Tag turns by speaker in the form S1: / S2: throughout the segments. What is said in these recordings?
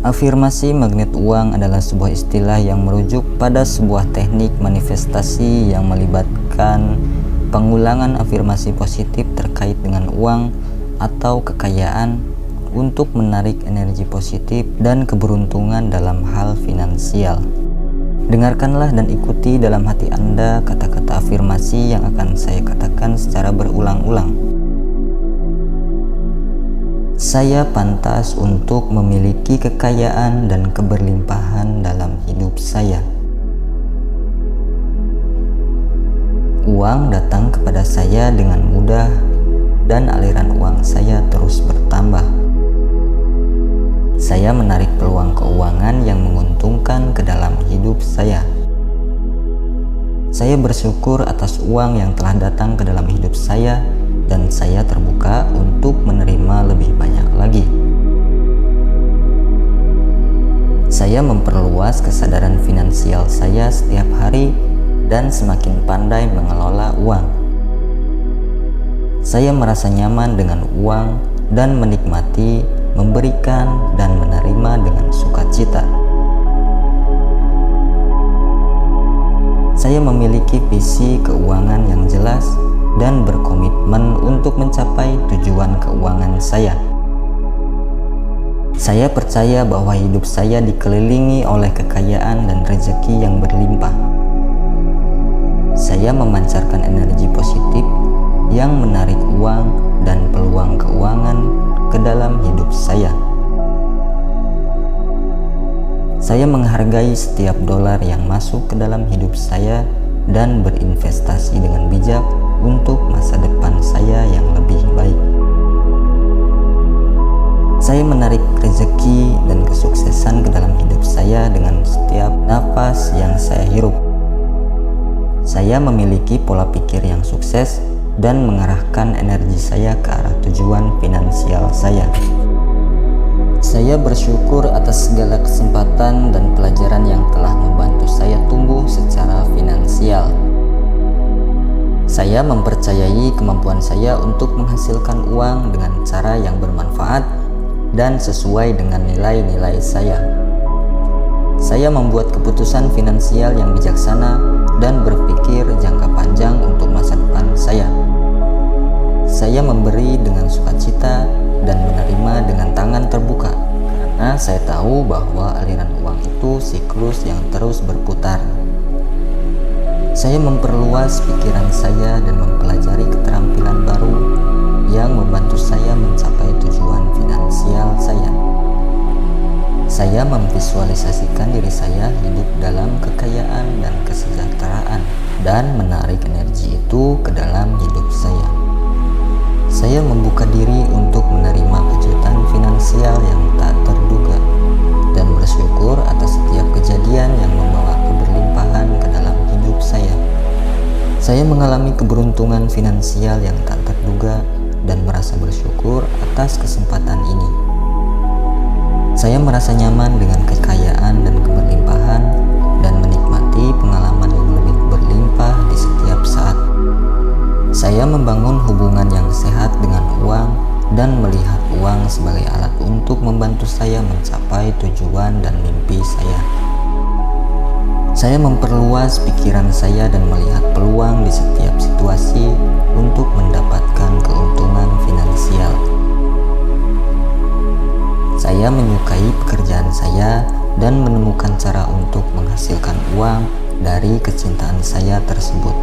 S1: Afirmasi magnet uang adalah sebuah istilah yang merujuk pada sebuah teknik manifestasi yang melibatkan pengulangan afirmasi positif terkait dengan uang atau kekayaan untuk menarik energi positif dan keberuntungan dalam hal finansial. Dengarkanlah dan ikuti dalam hati Anda kata-kata afirmasi yang akan saya katakan secara berulang-ulang. Saya pantas untuk memiliki kekayaan dan keberlimpahan dalam hidup saya. Uang datang kepada saya dengan mudah dan aliran uang saya terus bertambah. Saya menarik peluang keuangan yang menguntungkan ke dalam hidup saya. Saya bersyukur atas uang yang telah datang ke dalam hidup saya dan saya terbuka untuk menerima lebih banyak lagi. Saya memperluas kesadaran finansial saya setiap hari dan semakin pandai mengelola uang. Saya merasa nyaman dengan uang dan menikmati memberikan dan menerima dengan sukacita. Saya memiliki visi keuangan yang jelas dan berkomitmen untuk mencapai tujuan keuangan saya. Saya percaya bahwa hidup saya dikelilingi oleh kekayaan dan rezeki yang berlimpah. Saya memancarkan energi positif yang menarik uang dan peluang keuangan ke dalam hidup saya. Saya menghargai setiap dolar yang masuk ke dalam hidup saya dan berinvestasi dengan bijak untuk masa depan saya yang lebih baik. Saya menarik rezeki dan kesuksesan ke dalam hidup saya dengan setiap napas yang saya hirup. Saya memiliki pola pikir yang sukses dan mengarahkan energi saya ke arah tujuan finansial saya. Saya bersyukur atas segala kesempatan dan pelajaran yang telah membantu saya tumbuh secara finansial. Saya mempercayai kemampuan saya untuk menghasilkan uang dengan cara yang bermanfaat dan sesuai dengan nilai-nilai saya. Saya membuat keputusan finansial yang bijaksana dan berpikir jangka panjang untuk masa depan saya. Saya memberi dengan sukacita dan menerima dengan tangan terbuka, karena saya tahu bahwa aliran uang itu siklus yang terus berputar. Saya memperluas pikiran saya dan mempelajari keterampilan baru yang membantu saya mencapai tujuan finansial saya. Saya memvisualisasikan diri saya hidup dalam kekayaan dan kesejahteraan dan menarik energi itu ke dalam hidup saya. Saya membuka diri untuk menerima kejutan finansial yang tak terduga dan bersyukur atas setiap kejadian yang membawa keberlimpahan ke dalam hidup saya. Saya mengalami keberuntungan finansial yang tak terduga dan merasa bersyukur atas kesempatan ini. Saya merasa nyaman dengan kekayaan dan keberlimpahan dan menikmati pengalaman yang lebih berlimpah di setiap saat. Saya membangun hubungan yang sehat dengan uang dan melihat uang sebagai alat untuk membantu saya mencapai tujuan dan mimpi saya. Saya memperluas pikiran saya dan melihat peluang di setiap situasi untuk mendapatkan keuntungan finansial. Saya menyukai pekerjaan saya dan menemukan cara untuk menghasilkan uang dari kecintaan saya tersebut.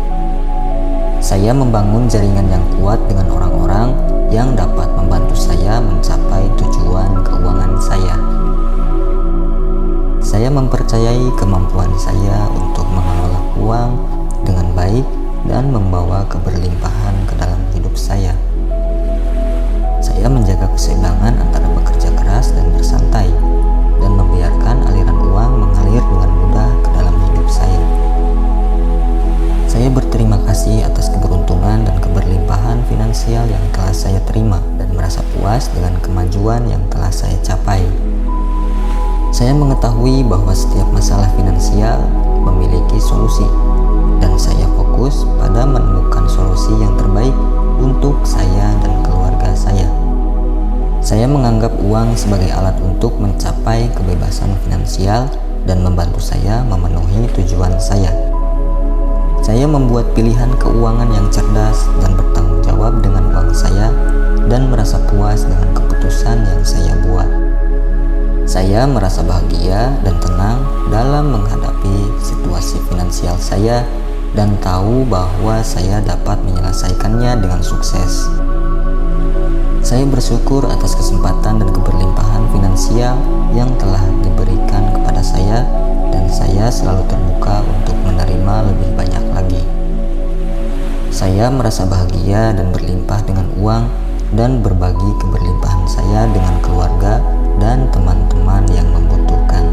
S1: Saya membangun jaringan yang kuat dengan orang-orang yang dapat membantu saya mencapai tujuan keuangan saya. Saya mempercayai kemampuan saya untuk mengelola uang dengan baik dan membawa keberlimpahan ke dalam hidup saya. Saya menjaga keseimbangan antara bekerja keras dan bersantai, dan membiarkan aliran uang mengalir dengan mudah ke dalam hidup saya. Saya berterima kasih atas keberuntungan dan keberlimpahan finansial yang telah saya terima dan merasa puas dengan kemajuan yang telah saya capai. Saya mengetahui bahwa setiap masalah finansial memiliki solusi, dan saya fokus pada menemukan solusi yang terbaik untuk saya dan keluarga Saya menganggap uang sebagai alat untuk mencapai kebebasan finansial dan membantu saya memenuhi tujuan saya. Saya membuat pilihan keuangan yang cerdas dan bertanggung jawab dengan uang saya dan merasa puas dengan keputusan yang saya buat. Saya merasa bahagia dan tenang dalam menghadapi situasi finansial saya dan tahu bahwa saya dapat menyelesaikannya dengan sukses. Saya bersyukur atas kesempatan dan keberlimpahan finansial yang telah diberikan kepada saya dan saya selalu terbuka untuk menerima lebih banyak lagi. Saya merasa bahagia dan berlimpah dengan uang dan berbagi keberlimpahan saya dengan keluarga dan teman-teman yang membutuhkan.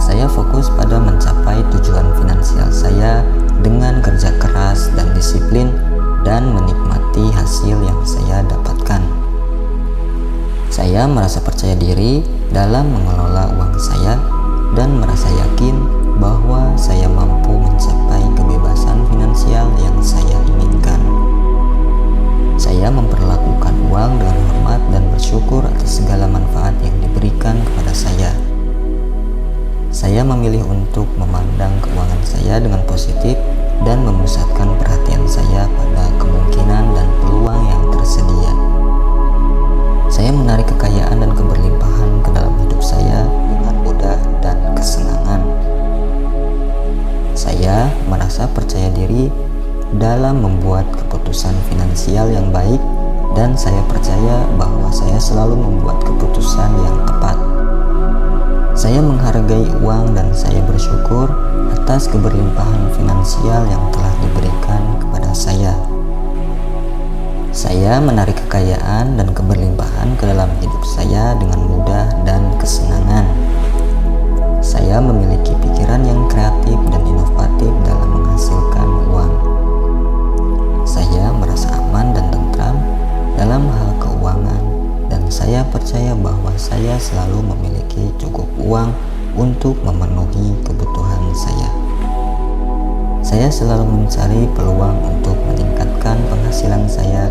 S1: Saya fokus pada mencapai tujuan finansial saya dengan kerja keras dan disiplin dan menikmati hasil yang saya dapatkan. Saya merasa percaya diri dalam mengelola uang saya dan merasa yakin bahwa saya mampu mencapai kebebasan finansial yang saya inginkan. Saya memperlakukan uang dengan hormat dan bersyukur atas segala manfaat yang diberikan kepada saya. Saya memilih untuk memandang keuangan saya dengan positif dan memusatkan perhatian saya pada kemungkinan dan peluang yang tersedia. Saya menarik kekayaan dan keberlimpahan ke dalam hidup saya dengan mudah dan kesenangan. Saya merasa percaya diri dalam membuat keputusan finansial yang baik dan saya percaya bahwa saya selalu membuat keputusan yang tepat. Saya menghargai uang dan saya bersyukur atas keberlimpahan finansial yang telah diberikan kepada saya. Saya menarik kekayaan dan keberlimpahan ke dalam hidup saya dengan mudah dan kesenangan. Saya memiliki pikiran yang kreatif dan inovatif dalam menghasilkan uang. Saya merasa aman dan tentram dalam hal keuangan dan saya percaya bahwa saya selalu memiliki cukup uang untuk memenuhi kebutuhan saya. Saya selalu mencari peluang untuk meningkatkan penghasilan saya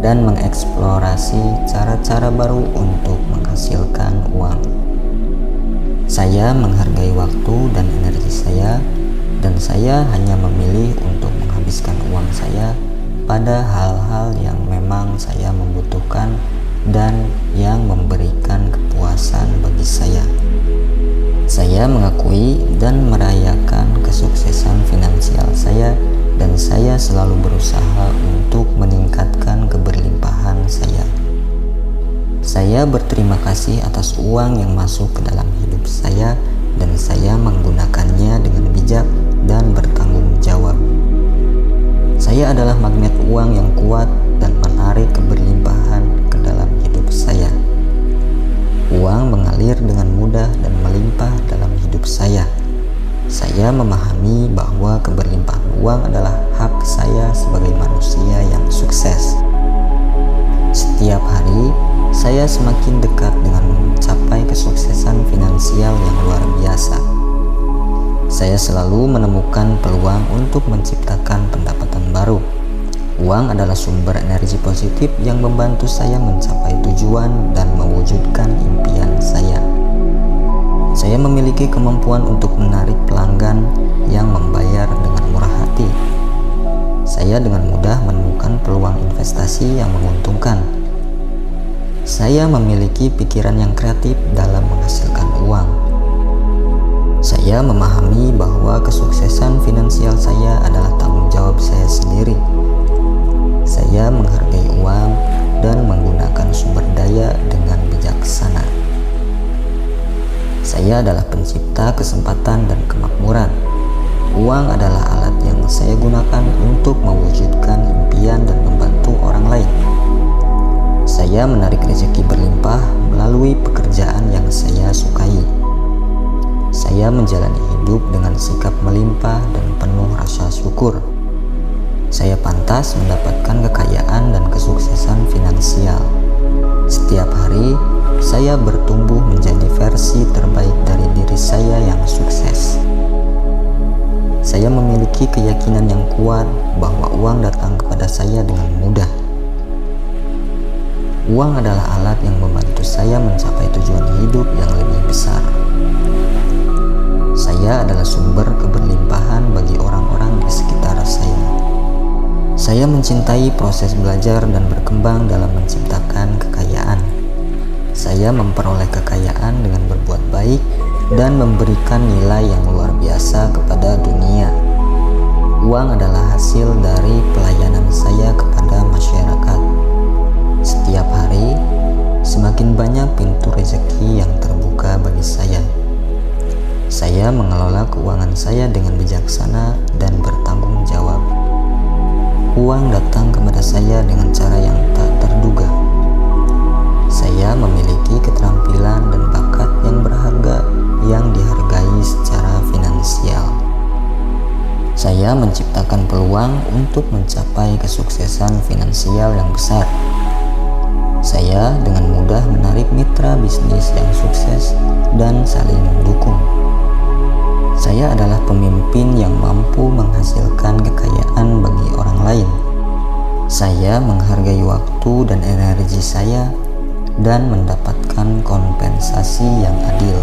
S1: dan mengeksplorasi cara-cara baru untuk menghasilkan uang. Saya menghargai waktu dan energi saya dan saya hanya memilih untuk menghabiskan uang saya pada hal-hal yang memang saya membutuhkan dan yang memberikan kepuasan bagi saya. Saya mengakui dan merayakan kesuksesan finansial saya dan saya selalu berusaha untuk meningkatkan keberlimpahan saya. Saya berterima kasih atas uang yang masuk ke dalam hidup saya dan saya menggunakannya dengan bijak dan bertanggung jawab. Saya adalah magnet uang yang kuat dan menarik keberlimpahan ke dalam hidup saya. Uang mengalir dengan mudah dan melimpah dalam hidup saya. Saya memahami bahwa keberlimpahan uang adalah hak saya sebagai manusia yang sukses. Setiap hari, saya semakin dekat dengan mencapai kesuksesan finansial yang luar biasa. Saya selalu menemukan peluang untuk menciptakan pendapatan baru. Uang adalah sumber energi positif yang membantu saya mencapai tujuan dan mewujudkan impian saya. Saya memiliki kemampuan untuk menarik pelanggan yang membayar dengan murah hati. Saya dengan mudah menemukan peluang investasi yang menguntungkan. Saya memiliki pikiran yang kreatif dalam menghasilkan uang. Saya memahami bahwa kesuksesan finansial saya adalah tanggung jawab saya sendiri. Saya menghargai uang dan menggunakan sumber daya dengan bijaksana. Saya adalah pencipta kesempatan dan kemakmuran. Uang adalah alat yang saya gunakan untuk mewujudkan impian dan membantu orang lain. Saya menarik rezeki berlimpah melalui pekerjaan yang saya sukai. Saya menjalani hidup dengan sikap melimpah dan penuh rasa syukur. Saya pantas mendapatkan kekayaan dan kesuksesan finansial. Setiap hari, saya bertumbuh menjadi versi terbaik dari diri saya yang sukses. Saya memiliki keyakinan yang kuat bahwa uang datang kepada saya dengan mudah. Uang adalah alat yang membantu saya mencapai tujuan hidup yang lebih besar. Saya adalah sumber keberlimpahan bagi orang-orang di sekitar saya. Saya mencintai proses belajar dan berkembang dalam menciptakan kekayaan. Saya memperoleh kekayaan dengan berbuat baik dan memberikan nilai yang luar biasa kepada dunia. Uang adalah hasil dari pelayanan saya kepada masyarakat. Setiap hari, semakin banyak pintu rezeki yang terbuka bagi saya. Saya mengelola keuangan saya dengan bijaksana dan bertanggung jawab. Uang datang kepada saya dengan cara yang tak terduga. Saya memiliki keterampilan dan bakat yang berharga yang dihargai secara finansial. Saya menciptakan peluang untuk mencapai kesuksesan finansial yang besar. Saya dengan mudah menarik mitra bisnis yang sukses dan saling mendukung. Saya adalah pemimpin yang mampu menghasilkan kekayaan bagi orang lain. Saya menghargai waktu dan energi saya dan mendapatkan kompensasi yang adil.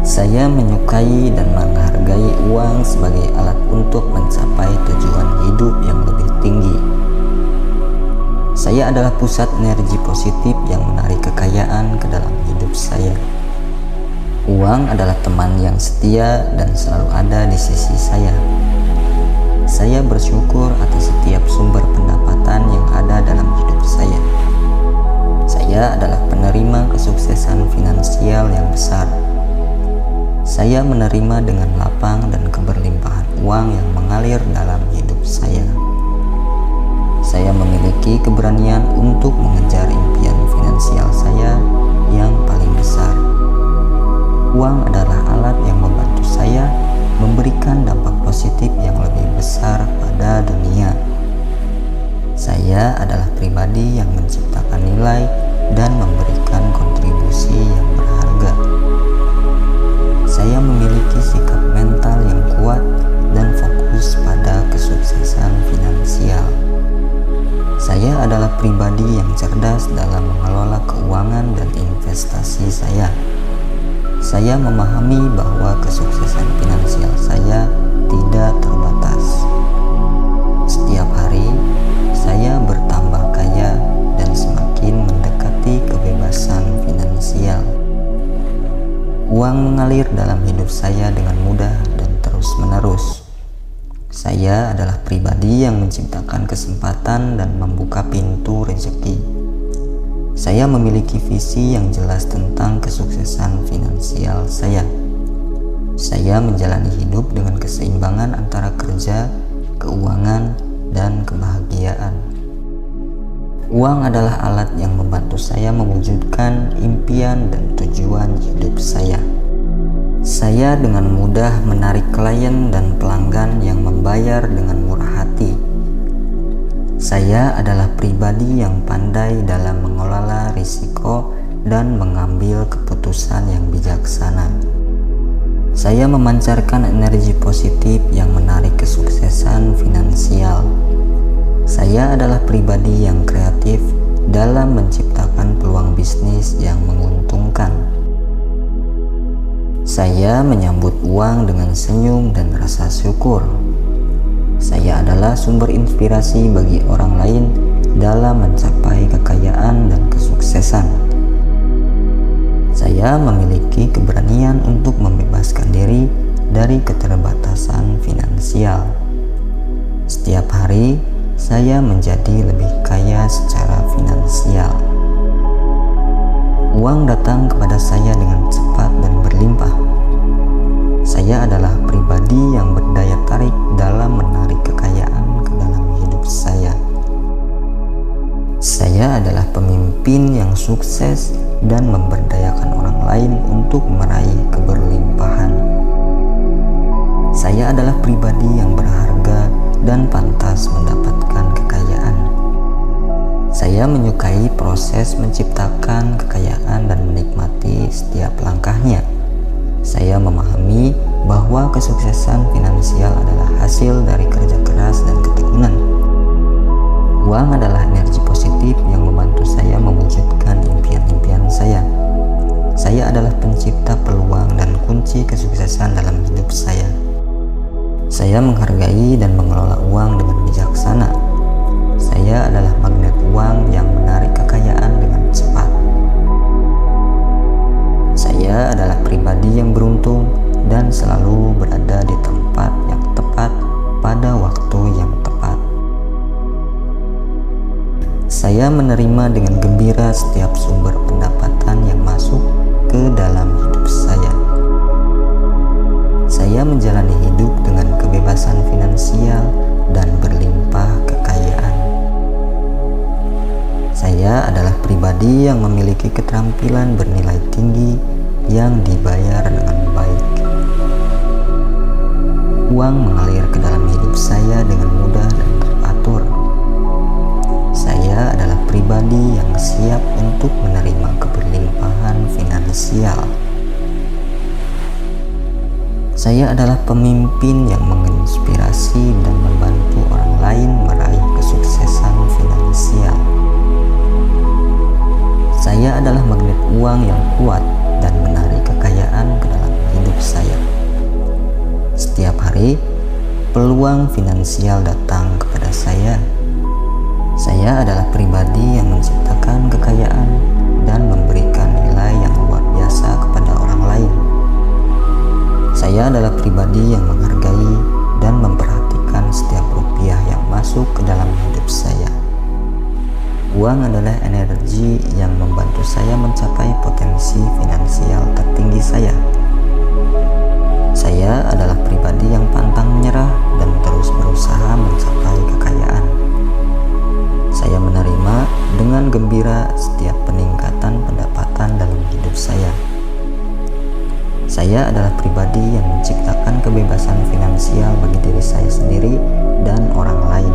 S1: Saya menyukai dan menghargai uang sebagai alat untuk mencapai tujuan hidup yang lebih tinggi. Saya adalah pusat energi positif yang menarik kekayaan ke dalam hidup saya. Uang adalah teman yang setia dan selalu ada di sisi saya. Saya bersyukur atas setiap sumber pendapatan yang ada dalam hidup saya. Saya adalah penerima kesuksesan finansial yang besar. Saya menerima dengan lapang dan keberlimpahan uang yang mengalir dalam hidup saya. Saya memiliki keberanian untuk mengejar impian finansial saya yang paling besar. Uang adalah alat yang membantu saya memberikan dampak positif yang lebih besar pada dunia. Saya adalah pribadi yang menciptakan nilai dan memberikan kontribusi yang berharga. Saya memiliki sikap mental yang kuat dan fokus pada kesuksesan finansial. Saya adalah pribadi yang cerdas dalam mengelola keuangan dan investasi saya. Saya memahami bahwa kesuksesan finansial saya tidak terbatas. Setiap hari, saya bertambah kaya dan semakin mendekati kebebasan finansial. Uang mengalir dalam hidup saya dengan mudah dan terus-menerus. Saya adalah pribadi yang menciptakan kesempatan dan membuka pintu rezeki. Saya memiliki visi yang jelas tentang kesuksesan finansial saya. Saya menjalani hidup dengan keseimbangan antara kerja, keuangan, dan kebahagiaan. Uang adalah alat yang membantu saya mewujudkan impian dan tujuan hidup saya. Saya dengan mudah menarik klien dan pelanggan yang membayar dengan murah hati. Saya adalah pribadi yang pandai dalam mengelola risiko dan mengambil keputusan yang bijaksana. Saya memancarkan energi positif yang menarik kesuksesan finansial. Saya adalah pribadi yang kreatif dalam menciptakan peluang bisnis yang menguntungkan. Saya menyambut uang dengan senyum dan rasa syukur. Saya adalah sumber inspirasi bagi orang lain dalam mencapai kekayaan dan kesuksesan. Saya memiliki keberanian untuk membebaskan diri dari keterbatasan finansial. Setiap hari, saya menjadi lebih kaya secara finansial. Uang datang kepada saya dengan cepat dan berlimpah. Saya adalah pribadi yang berdaya tarik dalam menarik kekayaan ke dalam hidup saya. Saya adalah pemimpin yang sukses dan memberdayakan orang lain untuk meraih keberlimpahan. Saya adalah pribadi yang berharga dan pantas mendapatkan kekayaan. Saya menyukai proses menciptakan kekayaan dan menikmati setiap langkahnya. Saya memahami bahwa kesuksesan finansial adalah hasil dari kerja keras dan ketekunan. Uang adalah energi positif yang membantu saya mewujudkan impian-impian saya. Saya adalah pencipta peluang dan kunci kesuksesan dalam hidup saya. Saya menghargai dan mengelola uang dengan bijaksana. Saya adalah magnet uang yang menarik kekayaan dengan cepat. Saya adalah pribadi yang beruntung dan selalu berada di tempat yang tepat pada waktu yang tepat. Saya menerima dengan gembira setiap sumber pendapatan yang masuk ke dalam hidup saya. Saya menjalani hidup dengan kebebasan finansial dan berlimpah kekayaan. Saya adalah pribadi yang memiliki keterampilan bernilai tinggi yang dibayar dengan baik. Uang mengalir ke dalam hidup saya dengan mudah dan teratur. Saya adalah pribadi yang siap untuk menerima keberlimpahan finansial. Saya adalah pemimpin yang menginspirasi dan membantu orang lain meraih kesuksesan finansial. Saya adalah magnet uang yang kuat dan menarik kekayaan ke dalam hidup saya. Setiap hari, peluang finansial datang kepada saya. Saya adalah pribadi yang menciptakan kekayaan dan memberikan nilai yang luar biasa kepada orang lain. Saya adalah pribadi yang menghargai dan memperhatikan setiap rupiah yang masuk ke dalam hidup saya. Uang adalah energi yang membantu saya mencapai potensi finansial tertinggi saya. Saya adalah pribadi yang pantang menyerah dan terus berusaha mencapai kekayaan. Saya menerima dengan gembira setiap peningkatan pendapatan dalam hidup saya. Saya adalah pribadi yang menciptakan kebebasan finansial bagi diri saya sendiri dan orang lain.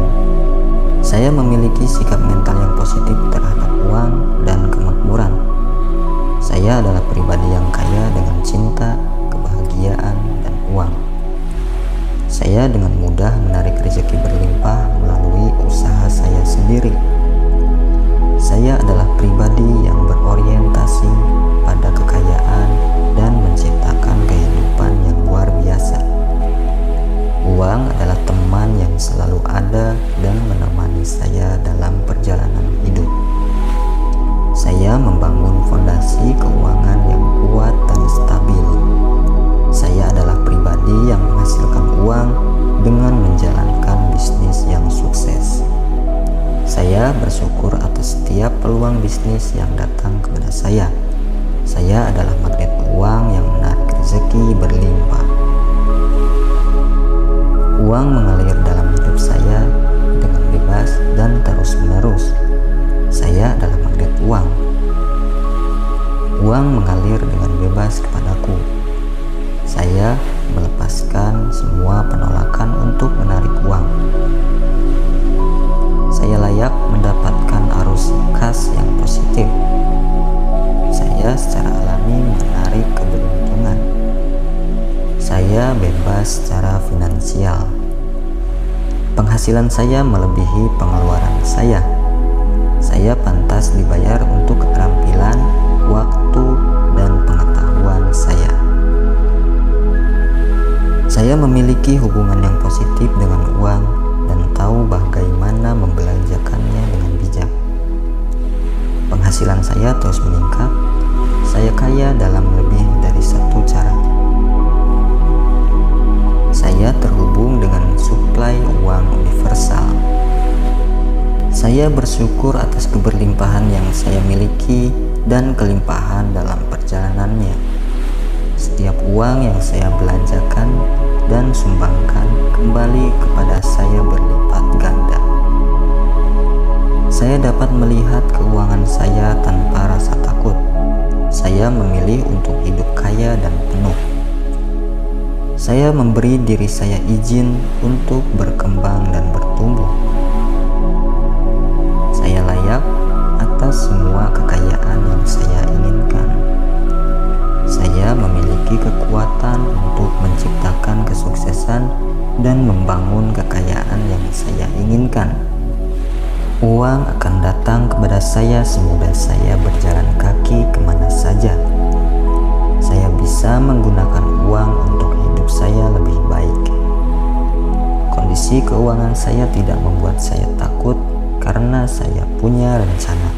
S1: Saya memiliki sikap mental yang positif terhadap uang dan kemakmuran. Saya adalah pribadi yang kaya dengan cinta, kebahagiaan, dan uang. Saya dengan mudah menarik rezeki berlimpah melalui usaha saya sendiri. Saya adalah pribadi yang berorientasi pada kekayaan dan menciptakan kehidupan yang luar biasa. Uang adalah teman yang selalu ada dan menemani saya dalam perjalanan hidup. Saya membangun fondasi keuangan yang kuat dan stabil. Saya adalah pribadi yang menghasilkan uang dengan menjalankan bisnis yang sukses. Saya bersyukur atas setiap peluang bisnis yang datang kepada saya. Saya adalah magnet uang yang menarik rezeki berlimpah. Uang mengalir dalam hidup saya dengan bebas dan terus-menerus. Saya adalah magnet uang. Uang mengalir dengan bebas kepadaku. Saya melepaskan semua penolakan untuk menarik uang. Saya layak mendapatkan arus kas yang positif. Saya secara alami menarik keberuntungan. Saya bebas secara finansial. Penghasilan saya melebihi pengeluaran saya. Saya pantas dibayar untuk keterampilan, waktu, dan pengetahuan saya. Saya memiliki hubungan yang positif dengan uang dan tahu bagaimana membelanjakannya dengan bijak. Penghasilan saya terus meningkat. Saya kaya dalam lebih dari satu cara. Saya terhubung dengan suplai uang universal. Saya bersyukur atas keberlimpahan yang saya miliki dan kelimpahan dalam perjalanannya. Setiap uang yang saya belanjakan dan sumbangkan kembali kepada saya berlipat ganda. Saya dapat melihat keuangan saya tanpa rasa takut. Saya memilih untuk hidup kaya dan penuh. Saya memberi diri saya izin untuk berkembang dan bertumbuh. Saya layak atas semua kekayaan yang saya inginkan. Saya memiliki kekuatan untuk menciptakan kesuksesan dan membangun kekayaan yang saya inginkan. Uang akan datang kepada saya semudah saya berjalan kaki kemana saja. Saya bisa menggunakan uang untuk hidup saya lebih baik. Kondisi keuangan saya tidak membuat saya takut karena saya punya rencana.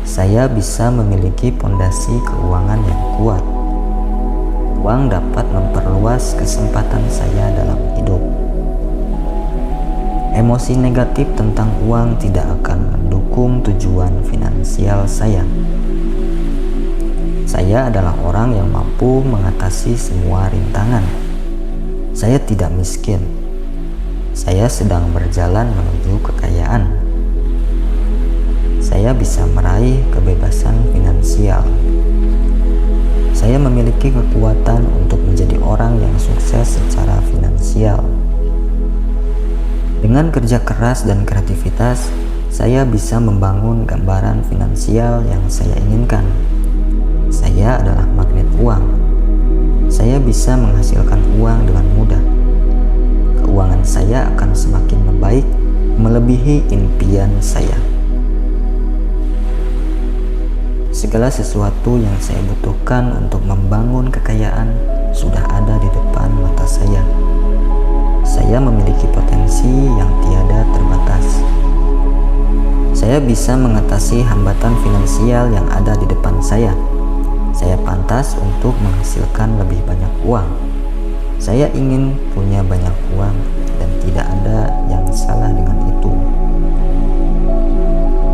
S1: Saya bisa memiliki pondasi keuangan yang kuat. Uang dapat memperluas kesempatan saya dalam hidup. Emosi negatif tentang uang tidak akan mendukung tujuan finansial saya. Saya adalah orang yang mampu mengatasi semua rintangan. Saya tidak miskin. Saya sedang berjalan menuju kekayaan. Saya bisa meraih kebebasan finansial. Saya memiliki kekuatan untuk menjadi orang yang sukses secara finansial. Dengan kerja keras dan kreativitas, saya bisa membangun gambaran finansial yang saya inginkan. Saya adalah magnet uang. Saya bisa menghasilkan uang dengan mudah. Keuangan saya akan semakin membaik, melebihi impian saya. Segala sesuatu yang saya butuhkan untuk membangun kekayaan sudah ada di depan mata saya. Saya memiliki potensi yang tiada terbatas. Saya bisa mengatasi hambatan finansial yang ada di depan saya. Saya pantas untuk menghasilkan lebih banyak uang. Saya ingin punya banyak uang dan tidak ada yang salah dengan itu.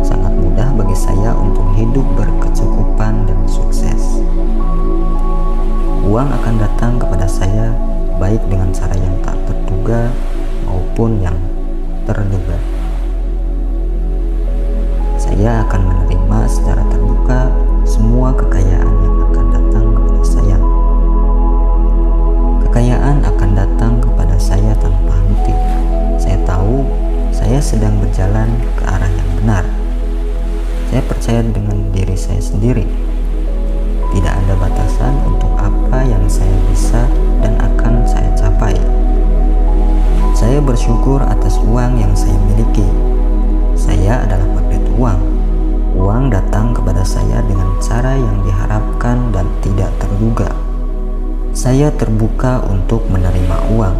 S1: Sangat mudah bagi saya untuk hidup berkecukupan dan sukses. Uang akan datang kepada saya baik dengan cara yang tak terduga maupun yang terduga. Saya akan menerima secara terbuka semua kekayaan yang akan datang kepada saya. Kekayaan akan datang kepada saya tanpa henti. Saya tahu saya sedang berjalan ke arah yang benar. Saya percaya dengan diri saya sendiri. Tidak ada batasan untuk apa yang saya bisa dan akan saya capai. Saya bersyukur atas uang yang saya miliki. Saya adalah magnet uang. Uang datang kepada saya dengan cara yang diharapkan dan tidak terduga. Saya terbuka untuk menerima uang.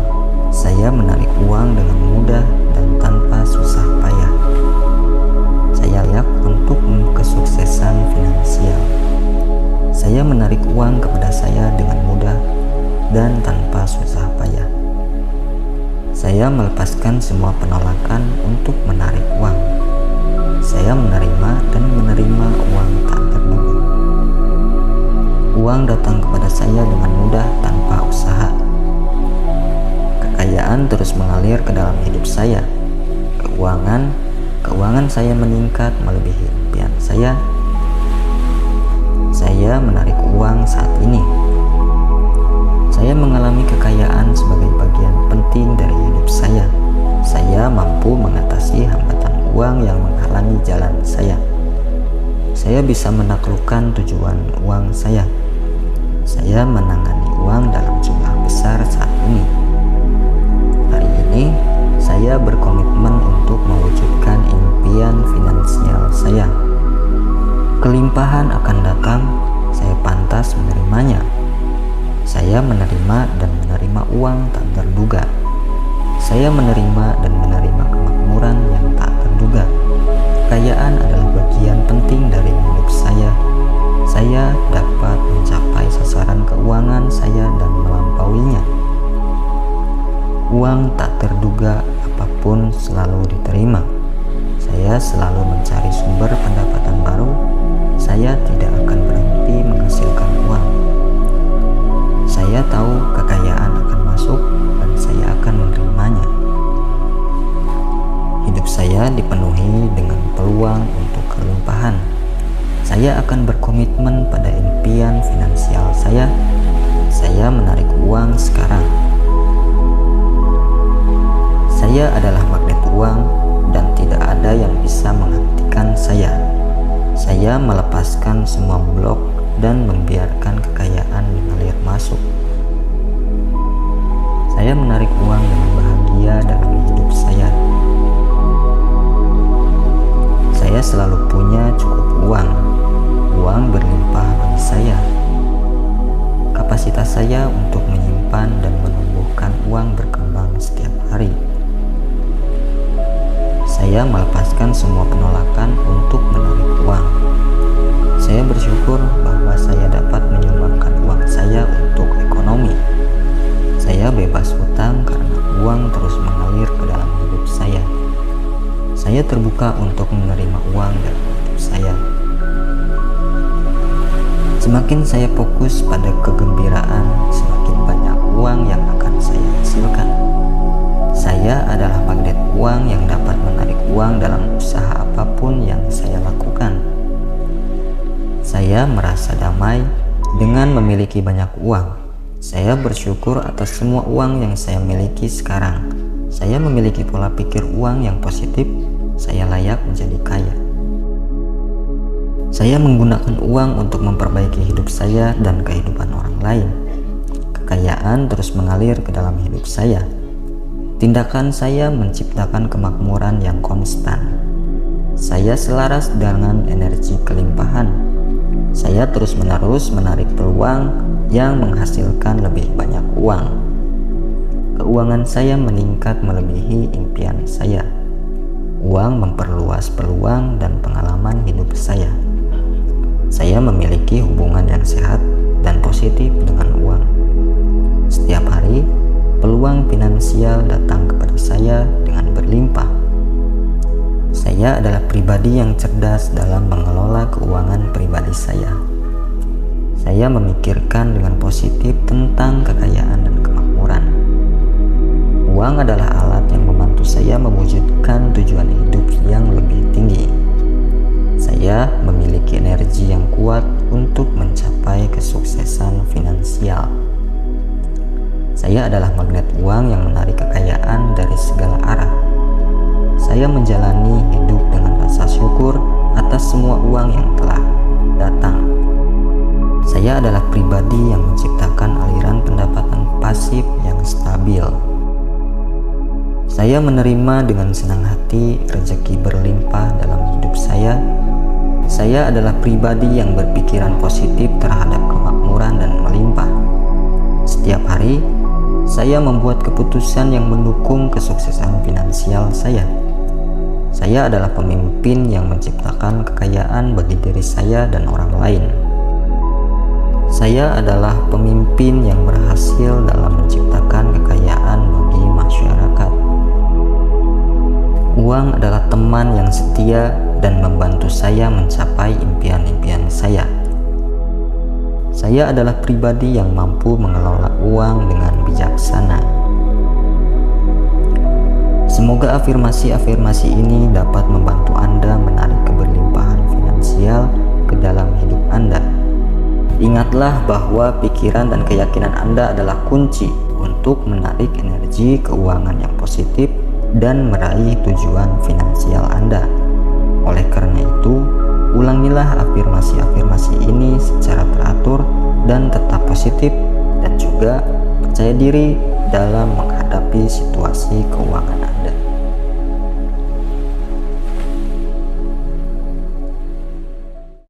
S1: Saya menarik uang dengan mudah dan tanpa susah payah. Saya layak untuk kesuksesan finansial. Saya menarik uang kepada saya dengan mudah dan tanpa susah payah. Saya melepaskan semua penolakan untuk menarik uang. Saya menerima dan menerima uang tak terduga. Uang datang kepada saya dengan mudah tanpa usaha. Kekayaan terus mengalir ke dalam hidup saya. Keuangan saya meningkat melebihi impian saya. Saya menarik uang saat ini. Saya mengalami kekayaan sebagai bagian penting dari hidup saya. Saya mampu mengatasi hambatan uang yang menghalangi jalan saya. Saya bisa menaklukkan tujuan uang saya. Saya menangani uang dalam jumlah besar saat ini. Hari ini, saya berkomitmen untuk mewujudkan impian finansial saya. Kelimpahan akan datang, saya pantas menerimanya. Saya menerima dan menerima uang tak terduga. Saya menerima dan menerima kemakmuran yang tak terduga. Kekayaan adalah bagian penting dari hidup saya. Saya dapat mencapai sasaran keuangan saya dan melampauinya. Uang tak terduga apapun selalu diterima. Saya selalu mencari sumber pendapatan baru. Saya tidak akan berhenti menghasilkan uang. Saya tahu kekayaan akan masuk dan saya akan menerimanya. Hidup saya dipenuhi dengan peluang untuk kelimpahan. Saya akan berkomitmen pada impian finansial saya. Saya menarik uang sekarang. Saya adalah magnet uang dan tidak ada yang bisa menghentikan saya. Saya melepaskan semua blok dan membiarkan kekayaan mengalir masuk. Saya menarik uang dengan bahagia dalam hidup saya. Saya selalu punya cukup uang. Uang berlimpah bagi saya. Kapasitas saya untuk menyimpan dan menumbuhkan uang berkembang setiap hari. Saya melepaskan semua penolakan untuk menarik uang. Saya bersyukur bahwa saya dapat menyumbangkan uang saya untuk ekonomi. Saya bebas hutang karena uang terus mengalir ke dalam hidup saya. Saya terbuka untuk menerima uang dalam hidup saya. Semakin saya fokus pada kegembiraan, semakin banyak uang yang akan saya hasilkan. Saya adalah magnet uang yang dapat menarik uang dalam usaha apapun yang saya lakukan. Saya merasa damai dengan memiliki banyak uang. Saya bersyukur atas semua uang yang saya miliki sekarang. Saya memiliki pola pikir uang yang positif. Saya layak menjadi kaya. Saya menggunakan uang untuk memperbaiki hidup saya dan kehidupan orang lain. Kekayaan terus mengalir ke dalam hidup saya. Tindakan saya menciptakan kemakmuran yang konstan. Saya selaras dengan energi kelimpahan. Saya terus-menerus menarik peluang yang menghasilkan lebih banyak uang. Keuangan saya meningkat melebihi impian saya. Uang memperluas peluang dan pengalaman hidup saya. Saya memiliki hubungan yang sehat dan positif dengan uang. Setiap hari, peluang finansial datang kepada saya dengan berlimpah. Saya adalah pribadi yang cerdas dalam mengelola keuangan pribadi saya. Saya memikirkan dengan positif tentang kekayaan dan kemakmuran. Uang adalah alat yang membantu saya mewujudkan tujuan hidup yang lebih tinggi. Saya memiliki energi yang kuat untuk mencapai kesuksesan finansial. Saya adalah magnet uang yang menarik kekayaan dari segala arah. Saya menjalani hidup dengan rasa syukur atas semua uang yang telah datang. Saya adalah pribadi yang menciptakan aliran pendapatan pasif yang stabil. Saya menerima dengan senang hati rezeki berlimpah dalam hidup saya. Saya adalah pribadi yang berpikiran positif terhadap kemakmuran dan melimpah. Setiap hari, saya membuat keputusan yang mendukung kesuksesan finansial saya. Saya adalah pemimpin yang menciptakan kekayaan bagi diri saya dan orang lain. Saya adalah pemimpin yang berhasil dalam menciptakan kekayaan bagi masyarakat. Uang adalah teman yang setia dan membantu saya mencapai impian-impian saya. Saya adalah pribadi yang mampu mengelola uang dengan bijaksana. Semoga afirmasi-afirmasi ini dapat membantu Anda menarik keberlimpahan finansial ke dalam hidup Anda. Ingatlah bahwa pikiran dan keyakinan Anda adalah kunci untuk menarik energi keuangan yang positif dan meraih tujuan finansial Anda. Oleh karena itu, ulangilah afirmasi-afirmasi ini secara teratur dan tetap positif, dan juga percaya diri dalam menghadapi situasi keuangan